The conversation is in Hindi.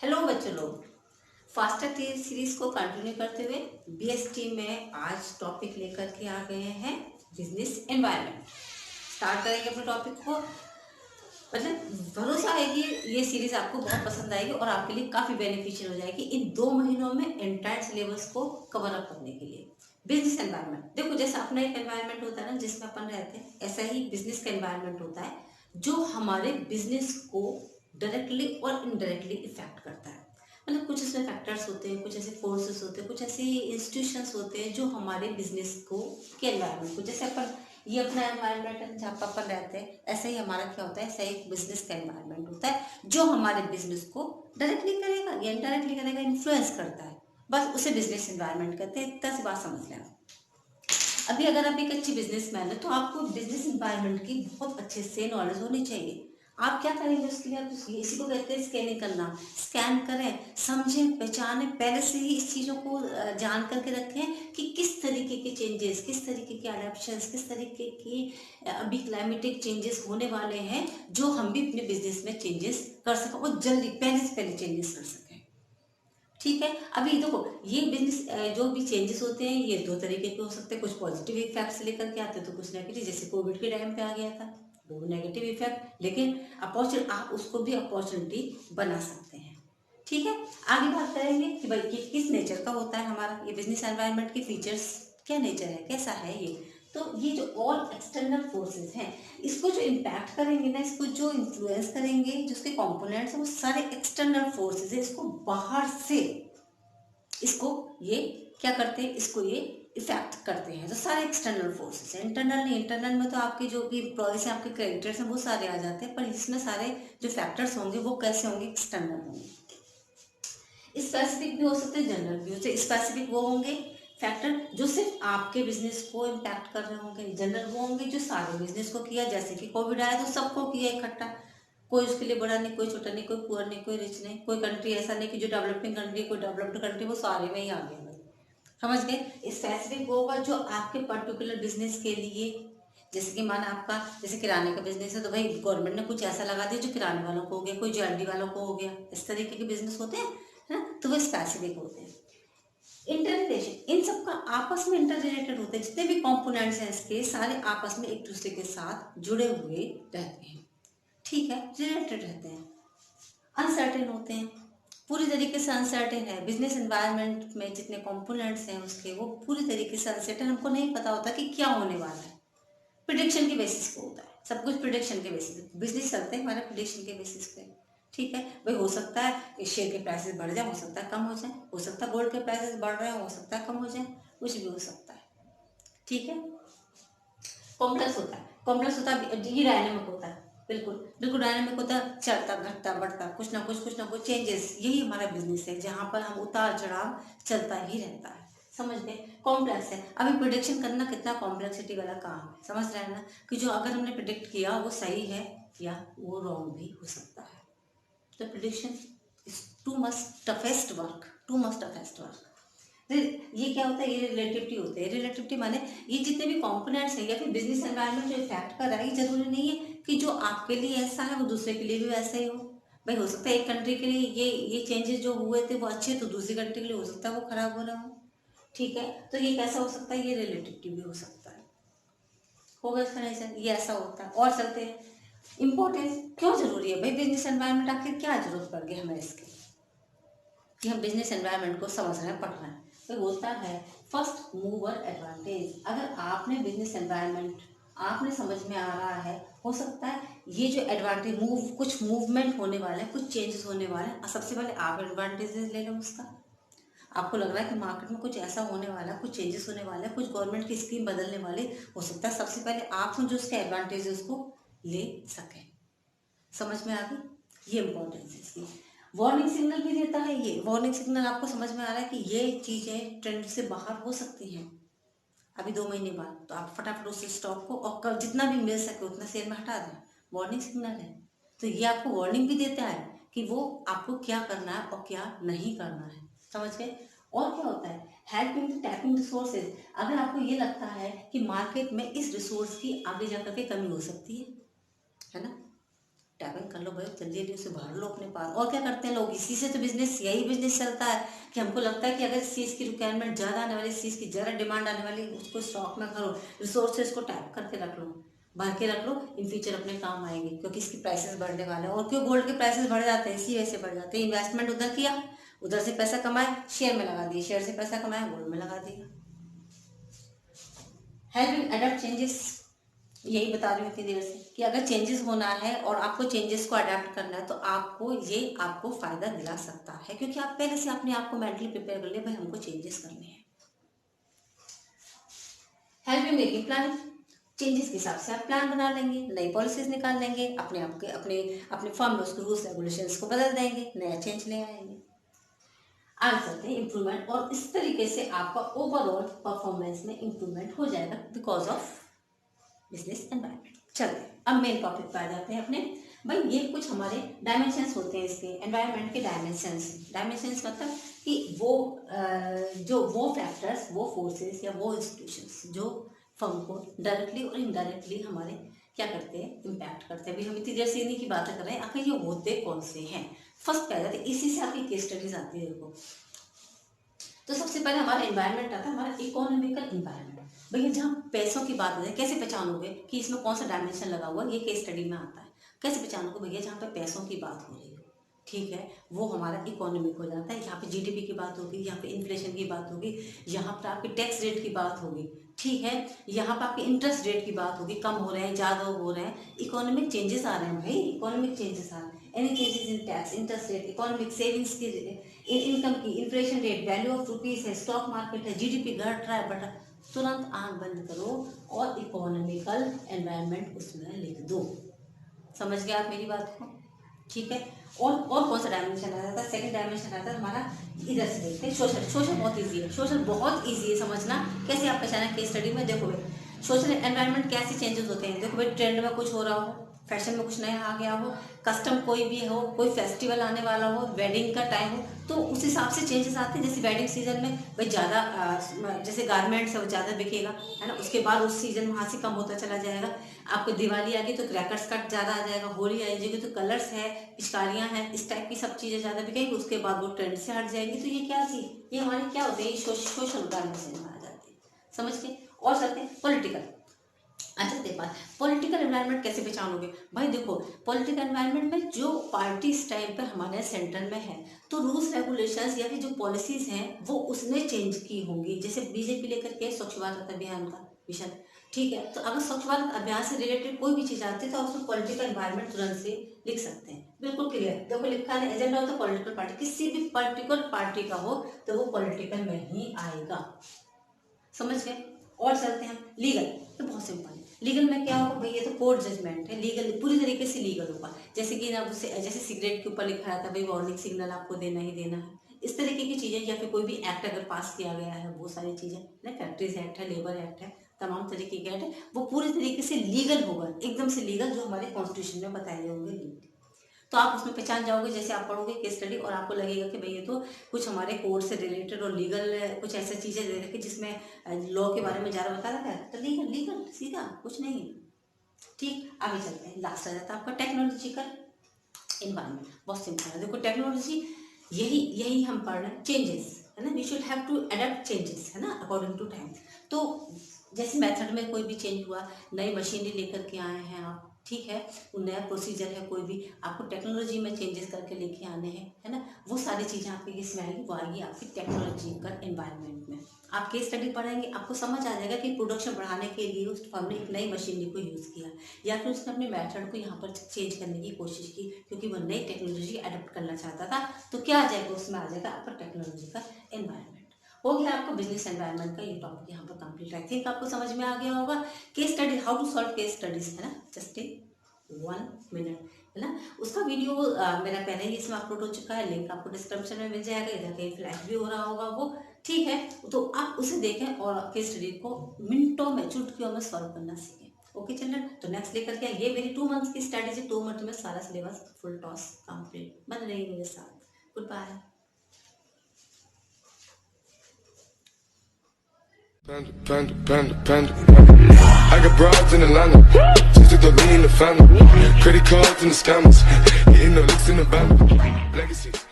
हेलो बच्चों लोग, फास्टर सीरीज को कंटिन्यू करते हुए बीएसटी में आज टॉपिक लेकर के आ गए हैं बिजनेस एनवायरनमेंट। स्टार्ट करेंगे अपने टॉपिक को। मतलब भरोसा है कि ये सीरीज आपको बहुत पसंद आएगी और आपके लिए काफ़ी बेनिफिशियल हो जाएगी इन 2 महीनों में एंटायर सिलेबस को कवर अप करने के लिए। बिजनेस एनवायरनमेंट, देखो जैसा अपना एक एनवायरनमेंट होता है ना जिसमें अपन रहते हैं, ऐसा ही बिजनेस का एनवायरनमेंट होता है जो हमारे बिजनेस को डायरेक्टली और इनडायरेक्टली इफेक्ट करता है। मतलब कुछ इसमें फैक्टर्स होते हैं, कुछ ऐसे फोर्सेस होते हैं, कुछ ऐसे इंस्टीट्यूशंस होते हैं जो हमारे बिजनेस को के एनवायरनमेंट को, जैसे अपन ये अपना एनवायरनमेंट है जहाँ पर अपन रहते हैं, ऐसा ही हमारा क्या होता है, ऐसा ही बिजनेस का एनवायरनमेंट होता है जो हमारे बिजनेस को डायरेक्टली करेगा या इनडायरेक्टली करेगा, इन्फ्लुएंस करता है। बस उसे बिजनेस एनवायरनमेंट कहते हैं। इतना सी बात समझ लें। अभी अगर आप एक अच्छी बिजनेसमैन है तो आपको बिजनेस एनवायरनमेंट की बहुत अच्छे से नॉलेज होनी चाहिए। आप क्या करेंगे उसके लिए, आप इसी को कहते हैं स्कैनिंग करना। स्कैन करें, समझें, पहचानें, पहले से ही इस चीज़ों को जान करके रखें कि किस तरीके के चेंजेस, किस तरीके के अडेप्शंस, किस तरीके की अभी क्लाइमेटिक चेंजेस होने वाले हैं जो हम भी अपने बिजनेस में चेंजेस कर सकें और जल्दी पहले से पहले चेंजेस कर सकें। ठीक है। अभी देखो ये बिजनेस जो भी चेंजेस होते हैं ये 2 तरीके के हो सकते हैं। कुछ पॉजिटिव इफेक्ट्स लेकर के आते हैं तो कुछ नेगेटिव, जैसे कोविड के टाइम पे आ गया था वो नेगेटिव इफेक्ट, लेकिन अपॉर्चुनिटी आप उसको भी अपॉर्चुनिटी बना सकते हैं। ठीक है। आगे बात करेंगे कि भाई कि किस नेचर का होता है हमारा ये बिजनेस एनवायरनमेंट के फीचर्स, क्या नेचर है, कैसा है ये। तो ये जो ऑल एक्सटर्नल फोर्सेस हैं इसको जो इम्पैक्ट करेंगे ना, इसको जो इन्फ्लुएंस करेंगे, जो उसके कंपोनेंट्स हैं वो सारे एक्सटर्नल फोर्सेस है। इसको बाहर से इसको ये क्या करते हैं, इसको ये इफेक्ट करते हैं। तो सारे एक्सटर्नल फोर्सेस हैं, इंटरनल नहीं। इंटरनल में तो आपके जो भी एम्प्लॉयज हैं, आपके क्रेडिटर्स हैं, वो सारे आ जाते हैं, पर इसमें सारे जो फैक्टर्स होंगे वो कैसे होंगे, एक्सटर्नल होंगे। स्पेसिफिक भी हो सकते हैं, जनरल भी हो सकते हैं। स्पेसिफिक वो होंगे फैक्टर जो सिर्फ आपके बिजनेस को इम्पैक्ट कर रहे होंगे, जनरल वो होंगे जो सारे बिजनेस को किया। जैसे कि कोविड आया तो सबको किया इकट्ठा, कोई उसके लिए बड़ा नहीं, कोई छोटा नहीं, कोई पुअर नहीं, कोई रिच नहीं, कोई कंट्री ऐसा नहीं कि जो डेवलपिंग कंट्री, कोई डेवलप्ड कंट्री, वो सारे में ही आ गया भाई। समझ गए। स्पेसिफिक वो होगा जो आपके पर्टिकुलर बिजनेस के लिए, जैसे कि माना आपका जैसे किराने का बिजनेस है तो भाई गवर्नमेंट ने कुछ ऐसा लगा दिया जो किराने वालों को हो गया, कोई ज्वेलरी वालों को हो गया। इस तरीके के बिजनेस होते हैं, है ना, तो वो स्पेसिफिक होते हैं। इंटर रिलेशन, इन सब का आपस में इंटर रिलेटेड होते हैं। जितने भी कंपोनेंट्स हैं इसके सारे आपस में एक दूसरे के साथ जुड़े हुए रहते हैं। ठीक है, रिलेटेड रहते हैं। अनसर्टेन होते हैं, पूरी तरीके से अनसर्टेन है। बिजनेस एनवायरनमेंट में जितने कंपोनेंट्स हैं उसके वो पूरी तरीके से अनसर्टेन, हमको नहीं पता होता कि क्या होने वाला है। प्रिडिक्शन के बेसिस पे होता है सब कुछ, प्रिडिक्शन के बेसिस पे बिजनेस चलते हैं हमारे, प्रिडिक्शन के बेसिस पे। ठीक है भाई, हो सकता है कि शेयर के प्राइसेस बढ़ जाए, हो सकता है कम हो जाए, हो सकता है गोल्ड के प्राइसेस बढ़ रहे हैं, हो सकता है कम हो जाए, कुछ भी हो सकता है। ठीक है। कॉम्प्लेक्स होता है, कॉम्प्लेक्स होता है, ये डायनेमिक होता है। बिल्कुल बिल्कुल डायनेमिक होता है, चलता घटता बढ़ता, कुछ ना कुछ चेंजेस। यही हमारा बिजनेस है जहाँ पर हम उतार चढ़ाव चलता ही रहता है। समझ गए। कॉम्प्लेक्स है। अभी प्रिडिक्शन करना कितना कॉम्प्लेक्सिटी वाला काम है, समझ रहे हैं ना, कि जो अगर हमने प्रिडिक्ट किया वो सही है या वो रॉन्ग भी हो सकता है। तो prediction is too much toughest work, too much toughest work. ये क्या होता है, ये रिलेटिविटी होते हैं। रिलेटिविटी माने ये जितने भी कंपोनेंट्स हैं या फिर बिजनेस एनवायरनमेंट जो इफेक्ट कर रहा है, ये जरूरी नहीं है कि जो आपके लिए ऐसा है वो दूसरे के लिए भी वैसा ही हो। भाई हो सकता है एक कंट्री के लिए ये चेंजेस जो हुए थे वो अच्छे, तो दूसरी कंट्री के लिए हो सकता है वो खराब हो रहा हो। ठीक है। तो ये कैसा हो सकता है, ये रिलेटिविटी भी हो सकता है। होगा इसका नेचर, ये ऐसा होता है। और चलते हैं, इंपॉर्टेंस क्यों जरूरी है भाई बिजनेस एनवायरनमेंट, आखिर क्या जरूरत पड़ गई हमें इसकी कि हम बिजनेस एनवायरनमेंट को समझ रहे हैं, पढ़ रहे हैं। तो होता है फर्स्ट मूवर एडवांटेज। अगर आपने बिजनेस एनवायरनमेंट आपने समझ में आ रहा है, हो सकता है ये जो एडवांटेज कुछ मूवमेंट होने वाले हैं, कुछ चेंजेस होने वाले हैं, सबसे पहले आप एडवांटेजेस ले लो उसका। आपको लग रहा है कि मार्केट में कुछ ऐसा होने वाला है, कुछ चेंजेस होने वाले हैं, कुछ गवर्नमेंट की स्कीम बदलने वाली, हो सकता है सबसे पहले आप जो उसके एडवांटेजेस को ले सकें। समझ में आ गई, ये इंपॉर्टेंस है इसकी। वार्निंग सिग्नल भी देता है ये। वार्निंग सिग्नल आपको समझ में आ रहा है कि ये चीज़ें ट्रेंड से बाहर हो सकती हैं अभी 2 महीने बाद, तो आप फटाफट उस स्टॉक को और जितना भी मिल सके उतना सेल में हटा दें। वार्निंग सिग्नल है। तो ये आपको वार्निंग भी देता है कि वो आपको क्या करना है और क्या नहीं करना है। समझ गए। और क्या होता है, हेल्पिंग टैपिंग रिसोर्सेज। अगर आपको ये लगता है कि मार्केट में इस रिसोर्स की आगे जाकर के कमी हो सकती है ना, टाइपिंग कर लो भाई, जल्दी जल्दी उसे भर लो अपने पास। और क्या करते हैं लोग, इसी से तो बिजनेस, यही बिजनेस चलता है कि हमको लगता है कि अगर इस चीज़ की रिक्वायरमेंट ज़्यादा आने वाली, इस चीज़ की ज़्यादा डिमांड आने वाली, उसको स्टॉक में करो, रिसोर्सेज को टाइप करके रख लो, भर के रख लो, इन फ्यूचर अपने काम आएंगे, क्योंकि इसकी प्राइसेस बढ़ने वाले हैं। और क्यों गोल्ड के प्राइसेस बढ़ जाते हैं, इसी वजह से बढ़ जाते हैं। इन्वेस्टमेंट उधर किया, उधर से पैसा कमाए, शेयर में लगा दिए, शेयर से पैसा कमाया, गोल्ड में लगा दिया। हेल्पिंग अडॉप्ट चेंजेस, यही बता रही हूँ इतनी देर से कि अगर चेंजेस होना है और आपको चेंजेस को अडेप्ट करना है तो आपको ये आपको फायदा दिला सकता है, क्योंकि आप पहले से अपने आप को मेंटली प्रिपेयर कर ले, भाई हमको चेंजेस करने हैं। Help in making planning, changes के हिसाब से आप प्लान बना लेंगे, नई पॉलिसीज निकाल लेंगे, अपने आप के अपने अपने फॉर्म में उसके रूल्स रेगुलेशंस को बदल देंगे, नया चेंज ले आएंगे। आगे चलते हैं इम्प्रूवमेंट, और इस तरीके से आपका ओवरऑल परफॉर्मेंस में इम्प्रूवमेंट हो जाएगा बिकॉज ऑफ बिजनेस एनवायरनमेंट। चलते अब मेन टॉपिक पर आ जाते हैं अपने। भाई ये कुछ हमारे डायमेंशंस होते हैं इसके एनवायरनमेंट के डायमेंशंस। डायमेंशंस मतलब कि वो फैक्टर्स, वो फोर्सेस या वो इंस्टीट्यूशंस जो फर्म को डायरेक्टली और इनडायरेक्टली हमारे क्या करते हैं, इम्पैक्ट करते हैं। अभी हम इतनी देर से इन्हीं की बातें कर रहे हैं, आखिर ये होते कौन से हैं। फर्स्ट पे आ जाते, इसी से आपकी केस स्टडीज आती है। देखो, तो सबसे पहले हमारा एनवायरनमेंट आता है, हमारा इकोनॉमिकल एनवायरनमेंट। भैया जहाँ पैसों की बात है, कैसे पहचानोगे कि इसमें कौन सा डायमेंशन लगा हुआ है, ये केस स्टडी में आता है। कैसे पहचानोगे भैया, जहाँ पे पैसों की बात हो रही हो, ठीक है, वो हमारा इकोनॉमिक हो जाता है। यहाँ पे जीडीपी की बात होगी, यहाँ पे इन्फ्लेशन की बात होगी, यहाँ पर आपके टैक्स रेट की बात होगी, ठीक है, यहाँ पर आपके इंटरेस्ट रेट की बात होगी, कम हो रहे हैं, ज़्यादा हो रहे हैं, इकोनॉमिक चेंजेस आ रहे हैं भाई, इकोनॉमिक चेंजेस आ रहे हैं। Any changes in tax, interest rate, economic savings की, इनकम की, inflation rate, value of rupees है, स्टॉक मार्केट है, जीडीपी घट रहा है, बढ़ रहा है, तुरंत आंख बंद करो और इकोनॉमिकल एनवायरनमेंट उसमें लिख दो। समझ गए आप मेरी बात को, ठीक है। और कौन सा डायमेंशन आ जाता है, सेकंड डायमेंशन आता है हमारा, इधर से देखते हैं सोशल। सोशल बहुत इजी है, सोशल बहुत इजी है समझना। कैसे आप पहचाना केस स्टडी में, देखो भाई सोशल एनवायरनमेंट कैसे चेंजेस होते हैं। देखो भाई, ट्रेंड में कुछ हो रहा हो, फैशन में कुछ नया आ गया हो, कस्टम कोई भी हो, कोई फेस्टिवल आने वाला हो, वेडिंग का टाइम हो, तो उस हिसाब से चेंजेस आते हैं। जैसे वेडिंग सीजन में भाई ज़्यादा जैसे गारमेंट्स है वो ज़्यादा बिकेगा, है ना, उसके बाद उस सीजन वहाँ से कम होता चला जाएगा। आपको दिवाली आ गई तो क्रैकर्स कट ज़्यादा आ जाएगा, होली आ जाएगी तो कलर्स है, पिचकारियाँ हैं, इस टाइप की सब चीज़ें ज़्यादा बिकेंगी, उसके बाद वो ट्रेंड से हट जाएंगी। तो ये क्या थी, ये हमारी क्या होते हैं, सोशल डायमेंशन में आ जाती है, समझ के। और चलते हैं पॉलिटिकल। अच्छा देखते बात, पॉलिटिकल एनवायरनमेंट कैसे पहचानोगे भाई। देखो, पॉलिटिकल एनवायरनमेंट में जो पार्टी इस टाइम पर हमारे सेंटर में है, तो रूल्स रेगुलेशंस या फिर जो पॉलिसीज हैं वो उसने चेंज की होंगी। जैसे बीजेपी लेकर के स्वच्छ भारत अभियान का मिशन, ठीक है, तो अगर स्वच्छ भारत अभियान से रिलेटेड कोई भी चीज़ आती है तो उसमें पॉलिटिकल एनवायरनमेंट तुरंत से लिख सकते हैं, बिल्कुल क्लियर। देखो लिखा है agenda of the political party, किसी भी पर्टिकुलर पार्टी का हो तो वो पॉलिटिकल में ही आएगा, समझ गए। और चलते हैं हम लीगल, तो बहुत सिंपल है। लीगल में क्या होगा भाई, ये तो कोर्ट जजमेंट है, लीगल पूरी तरीके से लीगल होगा। जैसे कि ना उसे, जैसे सिगरेट के ऊपर लिखा रहता है भाई वार्निंग सिग्नल आपको देना ही देना है, इस तरीके की चीज़ें, या फिर कोई भी एक्ट अगर पास किया गया है, वो सारी चीज़ें ना, फैक्ट्रीज एक्ट है, लेबर एक्ट है, तमाम तरीके के एक्ट है, वो पूरी तरीके से लीगल होगा, एकदम से लीगल, जो हमारे कॉन्स्टिट्यूशन में बताए होंगे लीगल। तो आप उसमें पहचान जाओगे, जैसे आप पढ़ोगे केस स्टडी और आपको लगेगा कि भाई ये तो कुछ हमारे कोर्ट से रिलेटेड और लीगल कुछ ऐसी चीज़ें दे रखी जिसमें लॉ के बारे में ज़्यादा बता रखा है, तो लीगल लीगल सीधा कुछ नहीं। ठीक, आगे चलते हैं। लास्ट आ जाता है आपका टेक्नोलॉजिकल इन्वायरमेंट। बहुत सिंपल है, देखो टेक्नोलॉजी, यही यही हम पढ़ रहे हैं, चेंजेस है ना, we should have to adapt changes, है ना, अकॉर्डिंग टू टाइम। तो जैसे मेथड में कोई भी चेंज हुआ, नई मशीनरी लेकर के आए हैं आप, ठीक है, वो नया प्रोसीजर है, कोई भी आपको टेक्नोलॉजी में चेंजेस करके लेके आने हैं, है ना, वो सारी चीज़ें आपके किसमें आएगी, वो आएगी आपकी टेक्नोलॉजिकल एनवायरनमेंट में। आप केस स्टडी पढ़ेंगे, आपको समझ आ जाएगा कि प्रोडक्शन बढ़ाने के लिए उस फर्म ने एक नई मशीनरी को यूज़ किया, या फिर उसने अपने मेथड को यहाँ पर चेंज करने की कोशिश की, क्योंकि वो नई टेक्नोलॉजी अडॉप्ट करना चाहता था। तो क्या आ जाएगा, उसमें आ जाएगा आपका टेक्नोलॉजिकल एनवायरनमेंट। हो गया आपका बिजनेस एनवायरनमेंट का ये टॉपिक यहाँ पर कंप्लीट। आई थिंक आपको समझ में आ गया होगा। Case study, how to solve case studies, है ना, जस्ट टेक 1 मिनट, है ना। उसका वीडियो मेरा पहले ही इसमें अपलोड हो चुका है, लिंक आपको डिस्क्रिप्शन में मिल जाएगा, इधर कहीं फ्लैश भी हो रहा होगा वो, ठीक है, तो आप उसे देखें और केस स्टडी को मिनटों में, चुटकियों में सॉल्व करना सीखें। ओके चिल्ड्रन, तो नेक्स्ट लेकर के ये मेरी 2 मंथ्स की स्ट्रैटेजी, 2 मंथ में सारा सिलेबस फुल टॉस कंप्लीट। बन रही मेरे साथ। Goodbye. Panda. I got broads in Atlanta, just to lean the family. Credit cards and the scammers, hitting the licks in the band. Legacies.